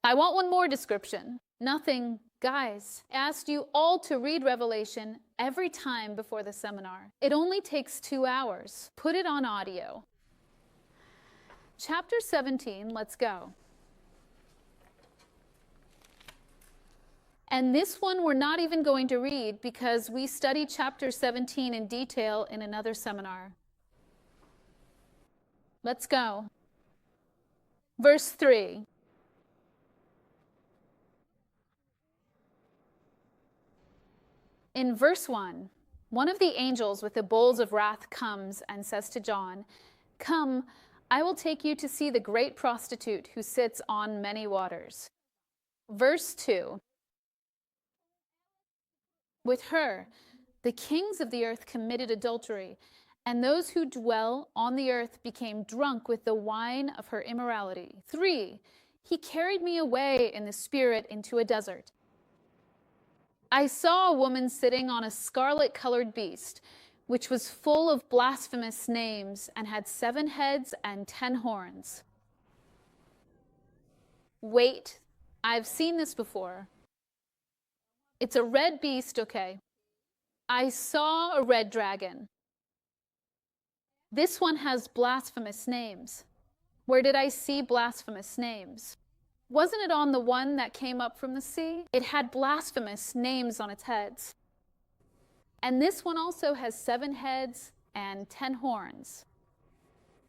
I want one more description. Nothing. Guys, I asked you all to read Revelation every time before the seminar. It only takes 2 hours. Put it on audio. Chapter 17, let's go. And this one we're not even going to read because we studied chapter 17 in detail in another seminar. Let's go. Verse 3. In verse 1, one of the angels with the bowls of wrath comes and says to John, "Come, I will take you to see the great prostitute who sits on many waters." Verse 2. With her, the kings of the earth committed adultery, and those who dwell on the earth became drunk with the wine of her immorality. 3. He carried me away in the spirit into a desert. I saw a woman sitting on a scarlet-colored beast, which was full of blasphemous names and had 7 heads and 10 horns. Wait, I've seen this before. It's a red beast, okay. I saw a red dragon. This one has blasphemous names. Where did I see blasphemous names? Wasn't it on the one that came up from the sea? It had blasphemous names on its heads. And this one also has 7 heads and 10 horns.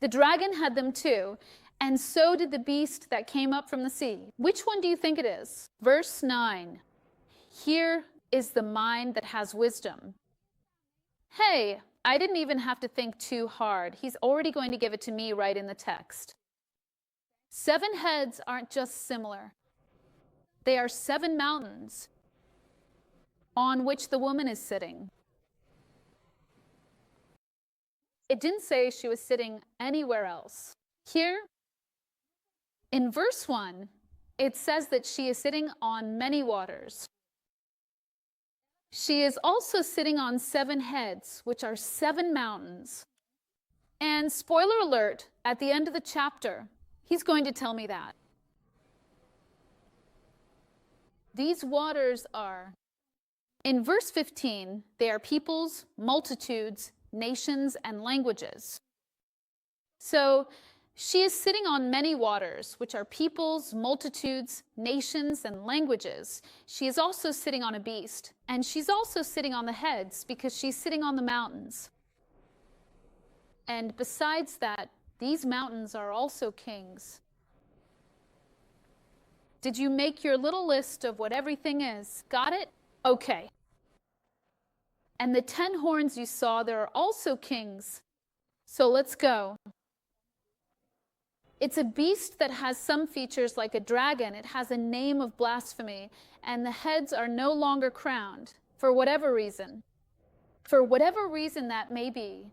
The dragon had them too, and so did the beast that came up from the sea. Which one do you think it is? Verse 9. Here is the mind that has wisdom. Hey, I didn't even have to think too hard. He's already going to give it to me right in the text. 7 heads aren't just similar. They are 7 mountains on which the woman is sitting. It didn't say she was sitting anywhere else. Here, in verse 1, it says that she is sitting on many waters. She is also sitting on 7 heads, which are 7 mountains. And spoiler alert, at the end of the chapter, he's going to tell me that. These waters are, in verse 15, they are peoples, multitudes, nations, and languages. So she is sitting on many waters, which are peoples, multitudes, nations, and languages. She is also sitting on a beast, and she's also sitting on the heads because she's sitting on the mountains. And besides that, these mountains are also kings. Did you make your little list of what everything is? Got it? Okay. And the 10 horns you saw, there are also kings. So let's go. It's a beast that has some features like a dragon. It has a name of blasphemy, and the heads are no longer crowned, for whatever reason. For whatever reason that may be.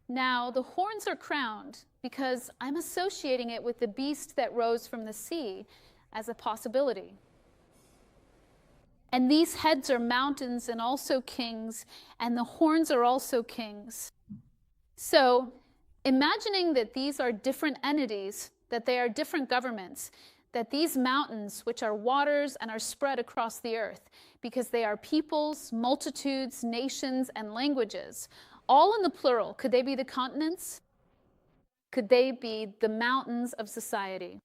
Now, the horns are crowned because I'm associating it with the beast that rose from the sea as a possibility. And these heads are mountains and also kings, and the horns are also kings. So, imagining that these are different entities, that they are different governments, that these mountains, which are waters and are spread across the earth, because they are peoples, multitudes, nations, and languages, all in the plural. Could they be the continents? Could they be the mountains of society?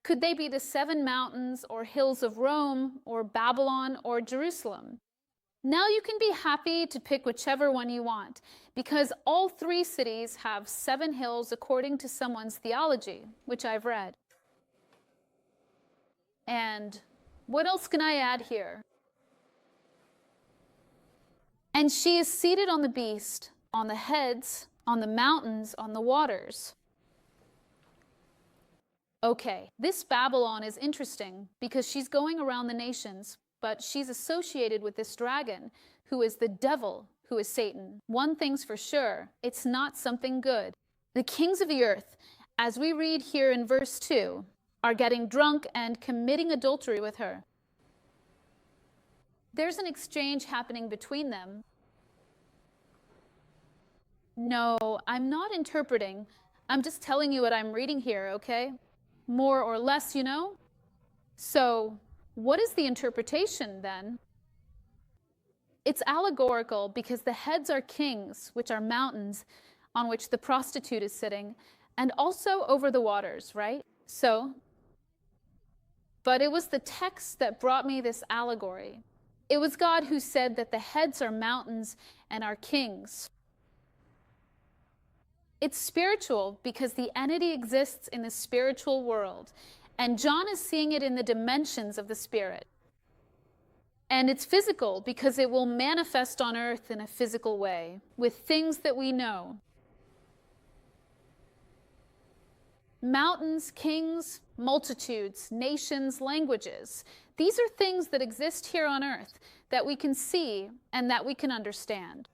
Could they be the 7 mountains or hills of Rome or Babylon or Jerusalem? Now you can be happy to pick whichever one you want, because all 3 cities have 7 hills according to someone's theology, which I've read. And what else can I add here? And she is seated on the beast, on the heads, on the mountains, on the waters. Okay, this Babylon is interesting because she's going around the nations, but she's associated with this dragon, who is the devil, who is Satan. One thing's for sure, it's not something good. The kings of the earth, as we read here in verse 2, are getting drunk and committing adultery with her. There's an exchange happening between them. No, I'm not interpreting. I'm just telling you what I'm reading here, okay? More or less, you know? So, what is the interpretation then? It's allegorical because the heads are kings, which are mountains on which the prostitute is sitting, and also over the waters, right? But it was the text that brought me this allegory. It was God who said that the heads are mountains and are kings. It's spiritual because the entity exists in the spiritual world, and John is seeing it in the dimensions of the spirit. And it's physical because it will manifest on earth in a physical way with things that we know. Mountains, kings, multitudes, nations, languages. These are things that exist here on earth that we can see and that we can understand.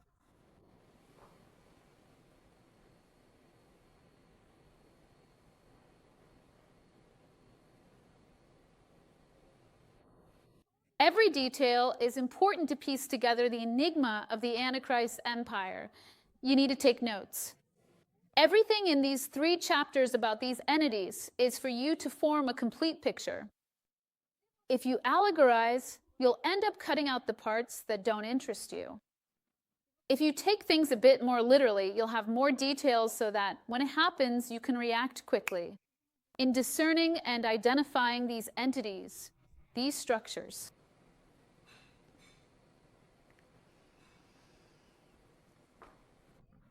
Every detail is important to piece together the enigma of the Antichrist empire. You need to take notes. Everything in these 3 chapters about these entities is for you to form a complete picture. If you allegorize, you'll end up cutting out the parts that don't interest you. If you take things a bit more literally, you'll have more details so that when it happens, you can react quickly in discerning and identifying these entities, these structures.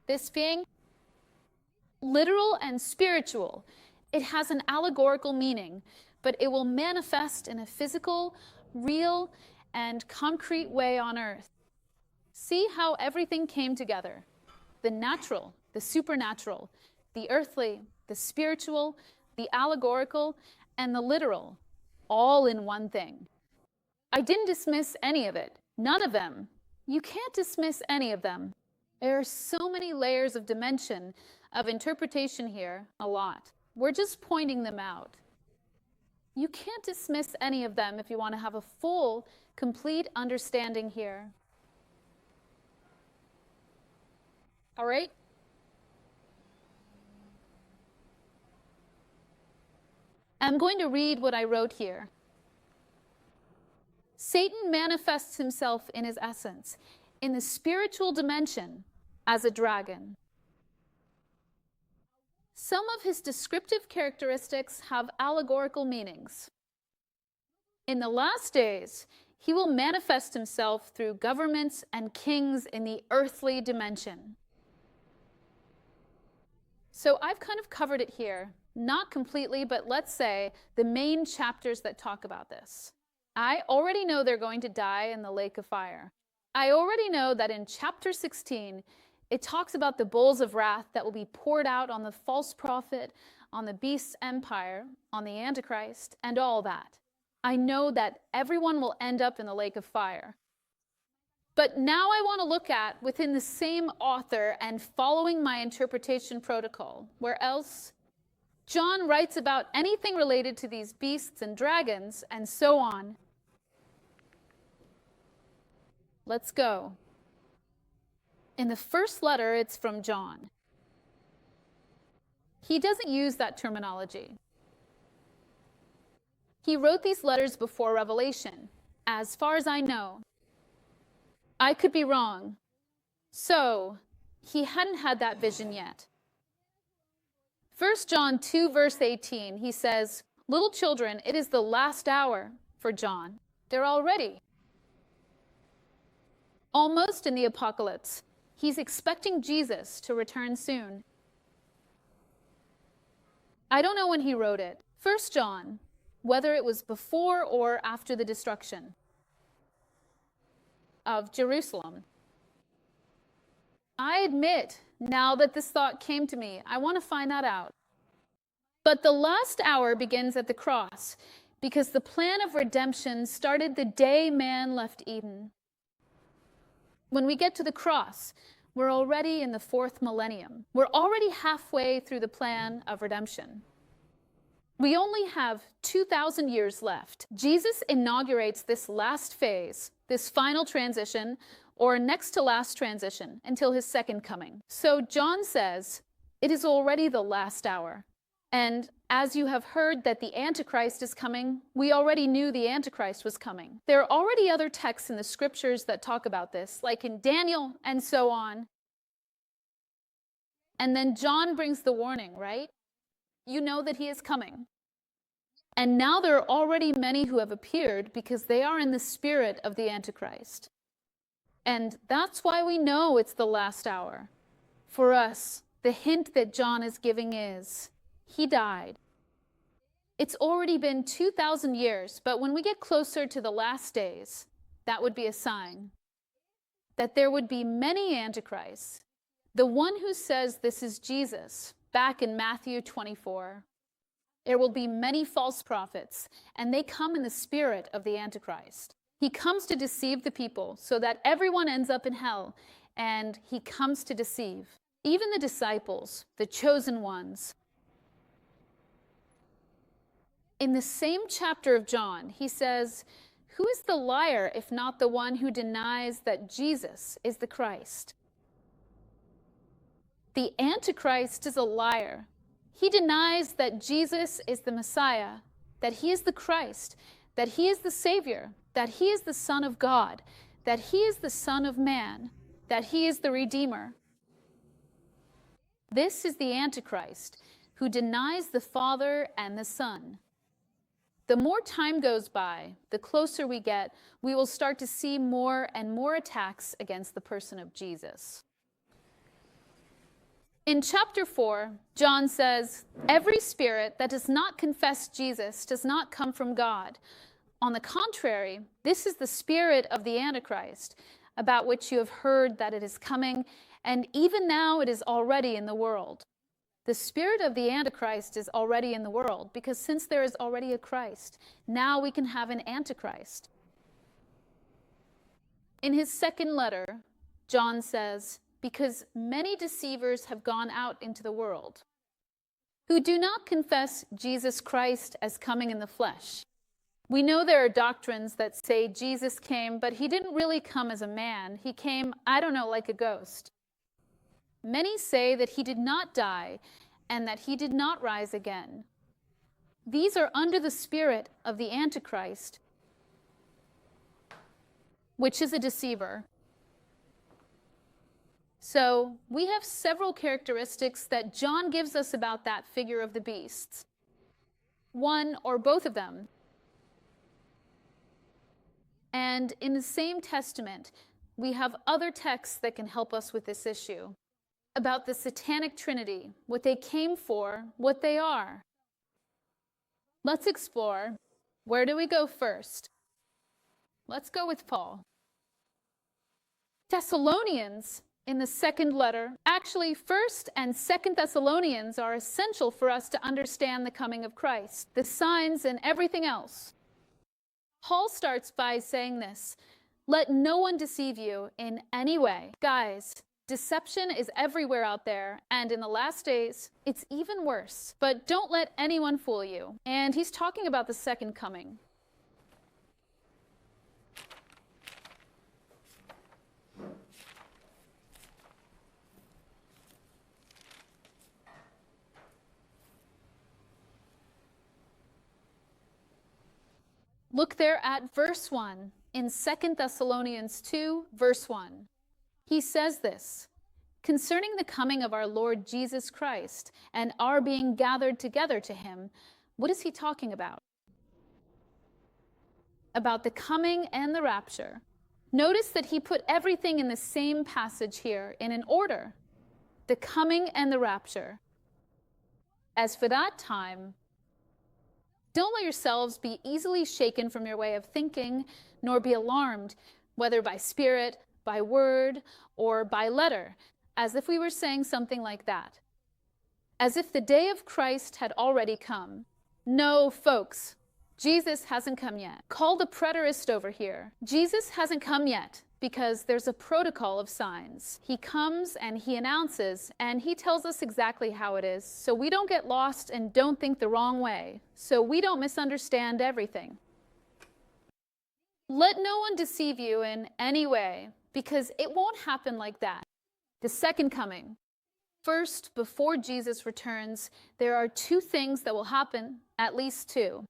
This being literal and spiritual, it has an allegorical meaning, but it will manifest in a physical, real, and concrete way on earth. See how everything came together. The natural, the supernatural, the earthly, the spiritual, the allegorical, and the literal, all in one thing. I didn't dismiss any of it. None of them. You can't dismiss any of them. There are so many layers of dimension, of interpretation here, a lot. We're just pointing them out. You can't dismiss any of them if you want to have a full, complete understanding here. All right? I'm going to read what I wrote here. Satan manifests himself in his essence, in the spiritual dimension, as a dragon. Some of his descriptive characteristics have allegorical meanings. In the last days, he will manifest himself through governments and kings in the earthly dimension. So I've kind of covered it here, not completely, but let's say the main chapters that talk about this. I already know they're going to die in the lake of fire. I already know that in chapter 16, it talks about the bowls of wrath that will be poured out on the false prophet, on the beast's empire, on the Antichrist, and all that. I know that everyone will end up in the lake of fire. But now I want to look at within the same author and following my interpretation protocol, where else John writes about anything related to these beasts and dragons and so on. Let's go. In the first letter, it's from John. He doesn't use that terminology. He wrote these letters before Revelation, as far as I know. I could be wrong. So, he hadn't had that vision yet. 1 John 2, verse 18, he says, "Little children, it is the last hour," for John. They're already almost in the apocalypse. He's expecting Jesus to return soon. I don't know when he wrote it. 1 John, whether it was before or after the destruction of Jerusalem. I admit, now that this thought came to me, I want to find that out. But the last hour begins at the cross, because the plan of redemption started the day man left Eden. When we get to the cross, we're already in the 4th millennium. We're already halfway through the plan of redemption. We only have 2,000 years left. Jesus inaugurates this last phase, this final transition, or next to last transition, until his second coming. So John says, it is already the last hour. And as you have heard that the Antichrist is coming, we already knew the Antichrist was coming. There are already other texts in the scriptures that talk about this, like in Daniel and so on. And then John brings the warning, right? You know that he is coming. And now there are already many who have appeared because they are in the spirit of the Antichrist. And that's why we know it's the last hour. For us, the hint that John is giving is, he died. It's already been 2,000 years, but when we get closer to the last days, that would be a sign that there would be many antichrists. The one who says this is Jesus, back in Matthew 24, there will be many false prophets, and they come in the spirit of the Antichrist. He comes to deceive the people so that everyone ends up in hell, and he comes to deceive even the disciples, the chosen ones. In the same chapter of John, he says, "Who is the liar if not the one who denies that Jesus is the Christ?" The Antichrist is a liar. He denies that Jesus is the Messiah, that he is the Christ, that he is the Savior, that he is the Son of God, that he is the Son of Man, that he is the Redeemer. This is the Antichrist, who denies the Father and the Son. The more time goes by, the closer we get, we will start to see more and more attacks against the person of Jesus. In chapter 4, John says, "Every spirit that does not confess Jesus does not come from God. On the contrary, this is the spirit of the Antichrist, about which you have heard that it is coming, and even now it is already in the world." The spirit of the Antichrist is already in the world, because since there is already a Christ, now we can have an Antichrist. In his second letter, John says, "Because many deceivers have gone out into the world, who do not confess Jesus Christ as coming in the flesh." We know there are doctrines that say Jesus came, but he didn't really come as a man. He came, like a ghost. Many say that he did not die and that he did not rise again. These are under the spirit of the Antichrist, which is a deceiver. So we have several characteristics that John gives us about that figure of the beast. One or both of them. And in the same testament, we have other texts that can help us with this issue. About the satanic trinity, what they came for, what they are. Let's explore. Where do we go first? Let's go with Paul. Thessalonians in the second letter, actually 1st and 2nd Thessalonians are essential for us to understand the coming of Christ, the signs and everything else. Paul starts by saying this, "Let no one deceive you in any way." Guys, deception is everywhere out there, and in the last days, it's even worse. But don't let anyone fool you. And he's talking about the second coming. Look there at verse 1 in 2 Thessalonians 2, verse 1. He says this, "Concerning the coming of our Lord Jesus Christ and our being gathered together to him," what is he talking about? About the coming and the rapture. Notice that he put everything in the same passage here in an order. The coming and the rapture. As for that time, don't let yourselves be easily shaken from your way of thinking, nor be alarmed, whether by spirit, by word, or by letter, as if we were saying something like that. As if the day of Christ had already come. No, folks, Jesus hasn't come yet. Call the preterist over here. Jesus hasn't come yet because there's a protocol of signs. He comes and he announces and he tells us exactly how it is, so we don't get lost and don't think the wrong way, so we don't misunderstand everything. Let no one deceive you in any way, because it won't happen like that. The second coming. First, before Jesus returns, there are two things that will happen, at least two.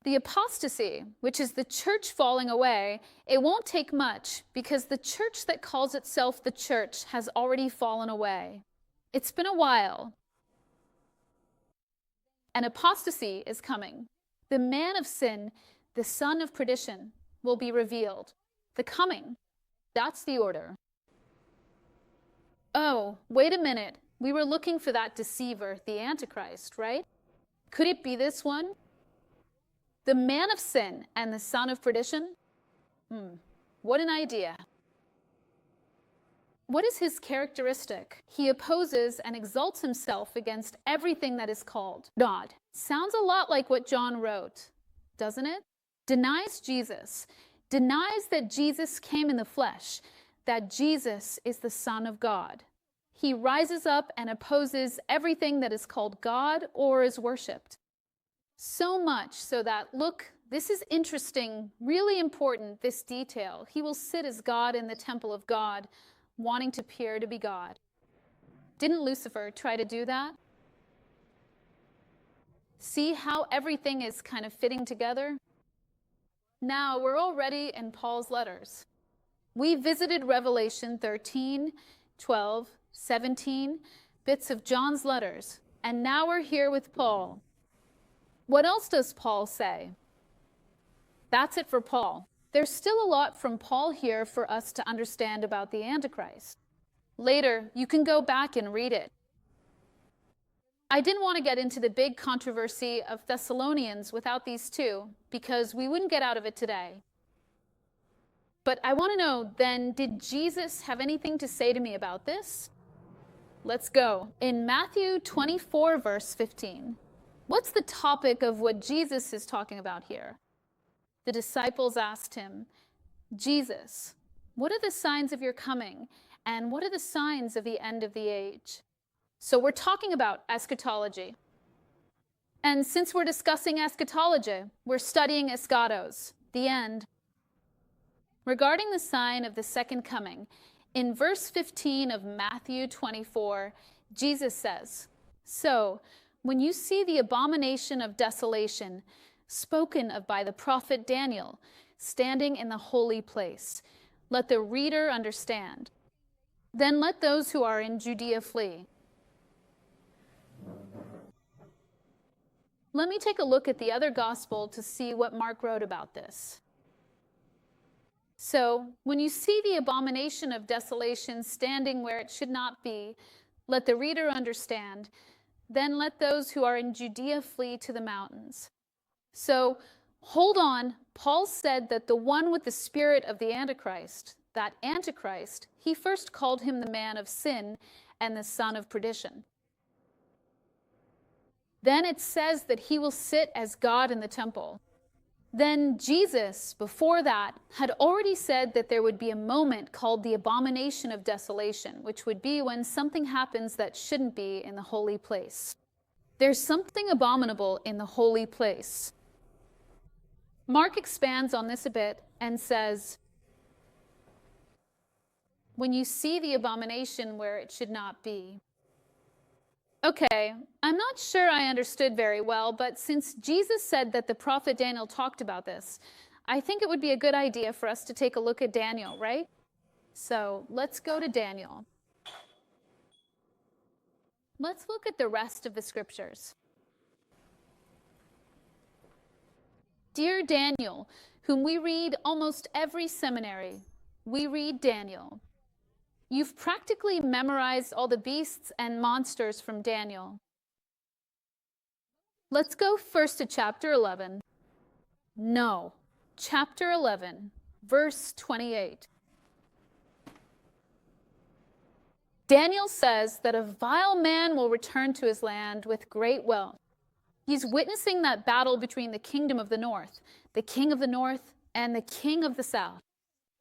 The apostasy, which is the church falling away, it won't take much because the church that calls itself the church has already fallen away. It's been a while. An apostasy is coming. The man of sin, the son of perdition, will be revealed. The coming, that's the order. Oh, wait a minute. We were looking for that deceiver, the Antichrist, right? Could it be this one? The man of sin and the son of perdition? What an idea. What is his characteristic? He opposes and exalts himself against everything that is called God. Sounds a lot like what John wrote, doesn't it? Denies Jesus, denies that Jesus came in the flesh, that Jesus is the Son of God. He rises up and opposes everything that is called God or is worshipped. So much so that, look, this is interesting, really important, this detail. He will sit as God in the temple of God, wanting to appear to be God. Didn't Lucifer try to do that? See how everything is kind of fitting together? Now we're already in Paul's letters. We visited Revelation 13, 12, 17, bits of John's letters, and now we're here with Paul. What else does Paul say? That's it for Paul. There's still a lot from Paul here for us to understand about the Antichrist. Later, you can go back and read it. I didn't want to get into the big controversy of Thessalonians without these two, because we wouldn't get out of it today. But I want to know, then, did Jesus have anything to say to me about this? Let's go. In Matthew 24, verse 15, what's the topic of what Jesus is talking about here? The disciples asked him, Jesus, what are the signs of your coming, and what are the signs of the end of the age? So we're talking about eschatology. And since we're discussing eschatology, we're studying eschatos, the end. Regarding the sign of the second coming, in verse 15 of Matthew 24, Jesus says, So, when you see the abomination of desolation, spoken of by the prophet Daniel, standing in the holy place, let the reader understand. Then let those who are in Judea flee. Let me take a look at the other gospel to see what Mark wrote about this. So, when you see the abomination of desolation standing where it should not be, let the reader understand. Then let those who are in Judea flee to the mountains. So, hold on. Paul said that the one with the spirit of the Antichrist, that Antichrist, he first called him the man of sin and the son of perdition. Then it says that he will sit as God in the temple. Then Jesus, before that, had already said that there would be a moment called the abomination of desolation, which would be when something happens that shouldn't be in the holy place. There's something abominable in the holy place. Mark expands on this a bit and says, when you see the abomination where it should not be. Okay, I'm not sure I understood very well, but since Jesus said that the prophet Daniel talked about this, I think it would be a good idea for us to take a look at Daniel, right? So let's go to Daniel. Let's look at the rest of the scriptures. Dear Daniel, whom we read almost every seminary, we read Daniel. You've practically memorized all the beasts and monsters from Daniel. Let's go first to chapter 11. No, chapter 11, verse 28. Daniel says that a vile man will return to his land with great wealth. He's witnessing that battle between the kingdom of the north, the king of the north, and the king of the south.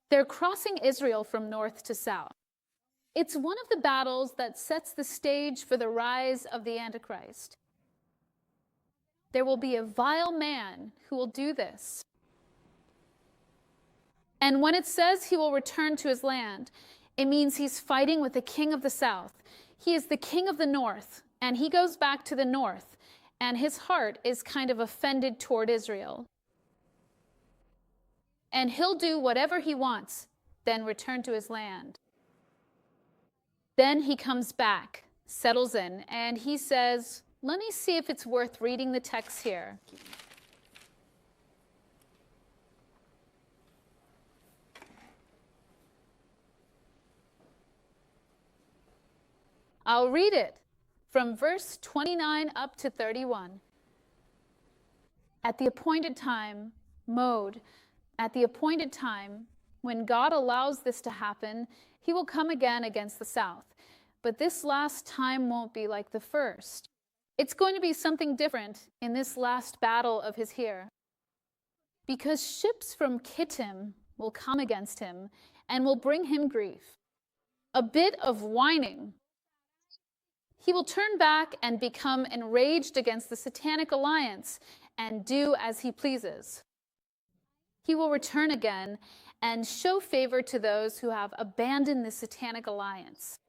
They're crossing Israel from north to south. It's one of the battles that sets the stage for the rise of the Antichrist. There will be a vile man who will do this. And when it says he will return to his land, it means he's fighting with the king of the south. He is the king of the north, and he goes back to the north, and his heart is kind of offended toward Israel. And he'll do whatever he wants, then return to his land. Then he comes back, settles in, and he says, let me see if it's worth reading the text here. I'll read it from verse 29 up to 31. At the appointed time, at the appointed time, when God allows this to happen, he will come again against the south. But this last time won't be like the first. It's going to be something different in this last battle of his here. Because ships from Kittim will come against him and will bring him grief. A bit of whining. He will turn back and become enraged against the satanic alliance and do as he pleases. He will return again and show favor to those who have abandoned the satanic alliance.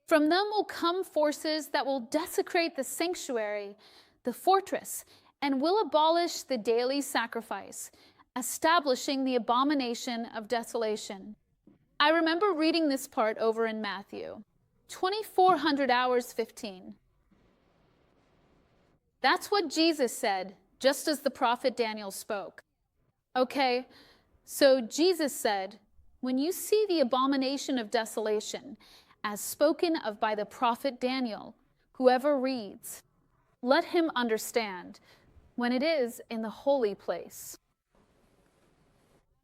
From them will come forces that will desecrate the sanctuary, the fortress, and will abolish the daily sacrifice, establishing the abomination of desolation. I remember reading this part over in Matthew. 2,400 hours 15. That's what Jesus said, just as the prophet Daniel spoke. Okay, so Jesus said, when you see the abomination of desolation, as spoken of by the prophet Daniel, whoever reads, let him understand when it is in the holy place.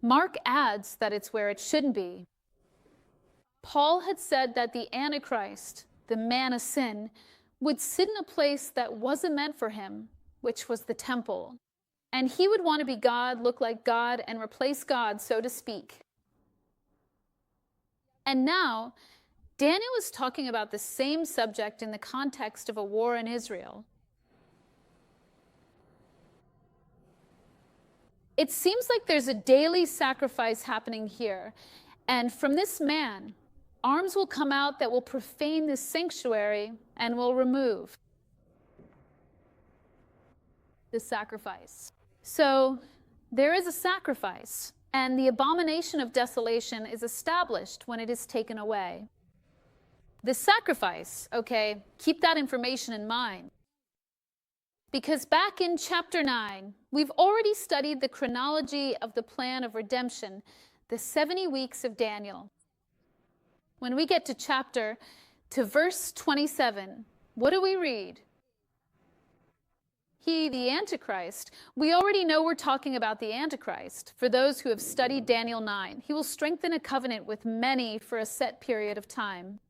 Mark adds that it's where it shouldn't be. Paul had said that the Antichrist, the man of sin, would sit in a place that wasn't meant for him, which was the temple. And he would want to be God, look like God, and replace God, so to speak. And now, Daniel is talking about the same subject in the context of a war in Israel. It seems like there's a daily sacrifice happening here. And from this man, arms will come out that will profane this sanctuary and will remove the sacrifice. So there is a sacrifice, and the abomination of desolation is established when it is taken away. The sacrifice, okay, keep that information in mind. Because back in chapter 9, we've already studied the chronology of the plan of redemption, the 70 weeks of Daniel. When we get to verse 27, what do we read? He, the Antichrist, we already know we're talking about the Antichrist. For those who have studied Daniel 9, he will strengthen a covenant with many for a set period of time.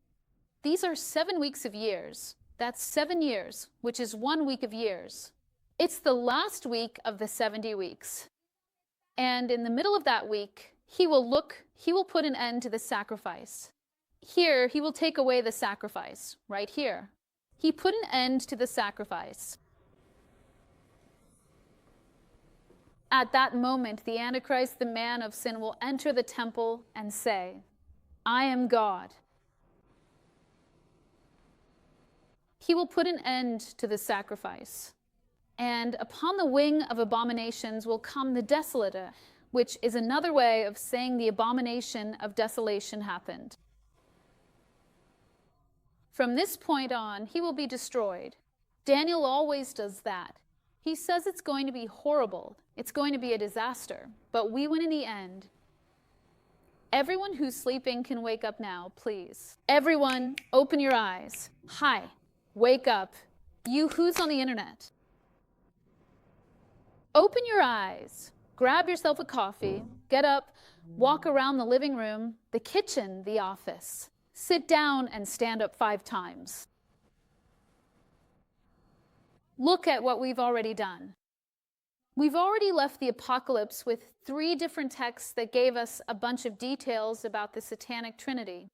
These are 7 weeks of years. That's 7 years, which is 1 week of years. It's the last week of the 70 weeks. And in the middle of that week, he will put an end to the sacrifice. Here, he will take away the sacrifice, right here. He put an end to the sacrifice. At that moment, the Antichrist, the man of sin, will enter the temple and say, I am God. He will put an end to the sacrifice. And upon the wing of abominations will come the desolate, which is another way of saying the abomination of desolation happened. From this point on, he will be destroyed. Daniel always does that. He says it's going to be horrible. It's going to be a disaster. But we win in the end. Everyone who's sleeping can wake up now, please. Everyone, open your eyes. Hi, wake up. You who's on the internet. Open your eyes. Grab yourself a coffee. Get up. Walk around the living room, the kitchen, the office. Sit down and stand up 5 times. Look at what we've already done. We've already left the apocalypse with 3 different texts that gave us a bunch of details about the satanic trinity.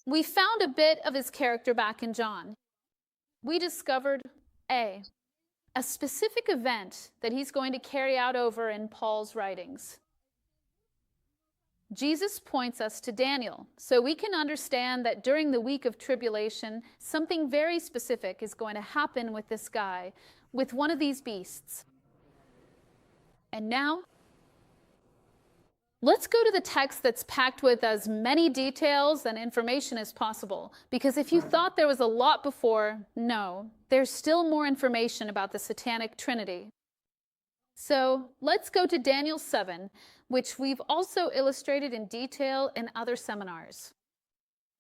We found a bit of his character back in John. We discovered a specific event that he's going to carry out over in Paul's writings. Jesus points us to Daniel, so we can understand that during the week of tribulation, something very specific is going to happen with this guy, with one of these beasts. And now, let's go to the text that's packed with as many details and information as possible, because if you thought there was a lot before, no, there's still more information about the Satanic Trinity. So let's go to Daniel 7, which we've also illustrated in detail in other seminars.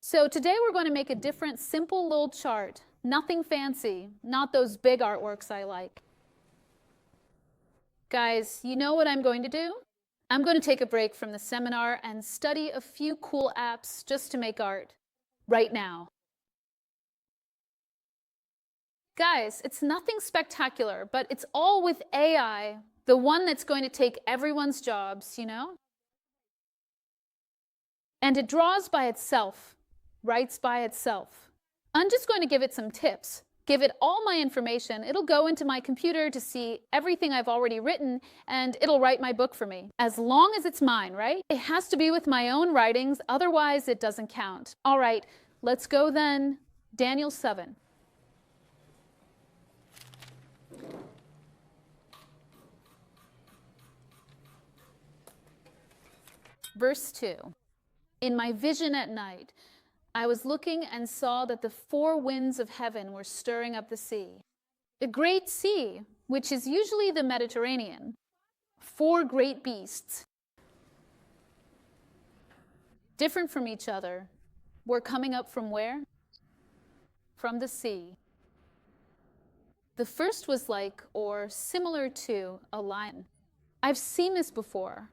So today we're going to make a different, simple little chart. Nothing fancy, not those big artworks I like. Guys, you know what I'm going to do? I'm going to take a break from the seminar and study a few cool apps just to make art right now. Guys, it's nothing spectacular, but it's all with AI, the one that's going to take everyone's jobs, you know? And it draws by itself, writes by itself. I'm just going to give it some tips, give it all my information. It'll go into my computer to see everything I've already written, and it'll write my book for me. As long as it's mine, right? It has to be with my own writings, otherwise it doesn't count. All right, let's go then. Daniel 7. Verse 2, in my vision at night, I was looking and saw that the four winds of heaven were stirring up the sea. The great sea, which is usually the Mediterranean. Four great beasts, different from each other, were coming up from where? From the sea. The first was like, or similar to, a lion. I've seen this before.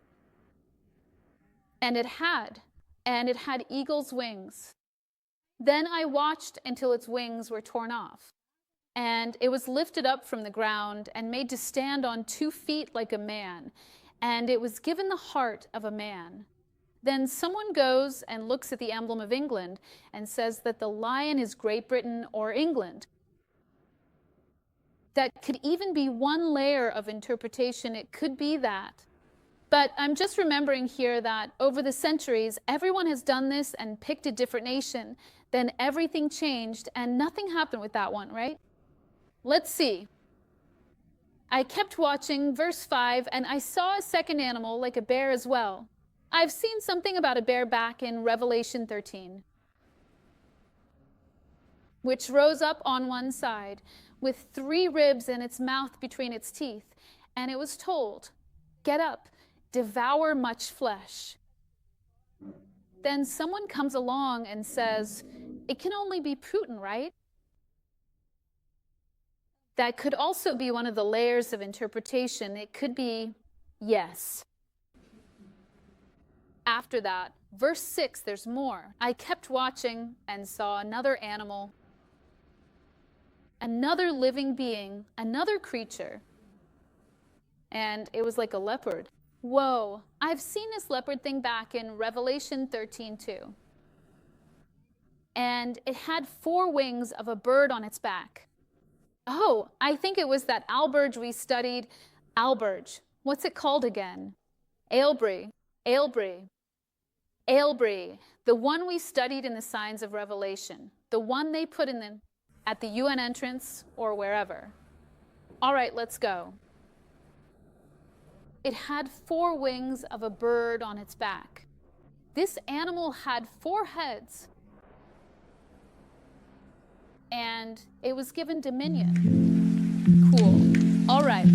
And it had eagle's wings. Then I watched until its wings were torn off, and it was lifted up from the ground and made to stand on 2 feet like a man, and it was given the heart of a man. Then someone goes and looks at the emblem of England and says that the lion is Great Britain or England. That could even be one layer of interpretation. It could be that. But I'm just remembering here that over the centuries, everyone has done this and picked a different nation. Then everything changed and nothing happened with that one, right? Let's see. I kept watching, verse 5, and I saw a second animal like a bear as well. I've seen something about a bear back in Revelation 13, which rose up on one side with 3 ribs in its mouth between its teeth. And it was told, get up, devour much flesh. Then someone comes along and says, it can only be Putin, right? That could also be one of the layers of interpretation. It could be yes. After that, verse 6, there's more. I kept watching and saw another animal, another living being, another creature. And it was like a leopard. Whoa, I've seen this leopard thing back in Revelation 13 too. And it had 4 wings of a bird on its back. Oh, I think it was that alberge we studied. Alberge. What's it called again? Ailbri. Ailbri. Ailbri. The one we studied in the Signs of Revelation. The one they put at the UN entrance or wherever. All right, let's go. It had 4 wings of a bird on its back. This animal had 4 heads. And it was given dominion. Cool. All right.